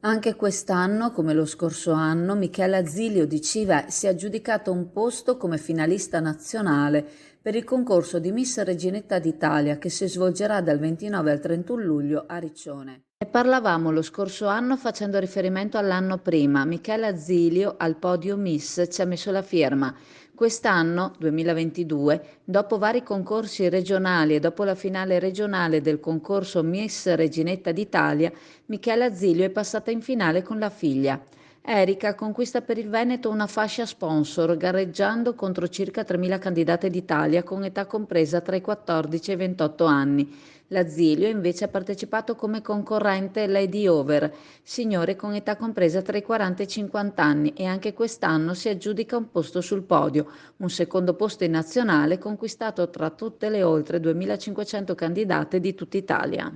Anche quest'anno, come lo scorso anno, Michela Zilio di Cive si è aggiudicata un posto come finalista nazionale per il concorso di Miss Reginetta d'Italia che si svolgerà dal 29 al 31 luglio a Riccione. Ne parlavamo lo scorso anno facendo riferimento all'anno prima. Michela Zilio al podio Miss ci ha messo la firma. Quest'anno, 2022, dopo vari concorsi regionali e dopo la finale regionale del concorso Miss Reginetta d'Italia, Michela Zilio è passata in finale con la figlia. Erika conquista per il Veneto una fascia sponsor, gareggiando contro circa 3.000 candidate d'Italia con età compresa tra i 14 e i 28 anni. La Zilio invece ha partecipato come concorrente Lady Over, signore con età compresa tra i 40 e i 50 anni, e anche quest'anno si aggiudica un posto sul podio, un secondo posto in nazionale conquistato tra tutte le oltre 2.500 candidate di tutta Italia.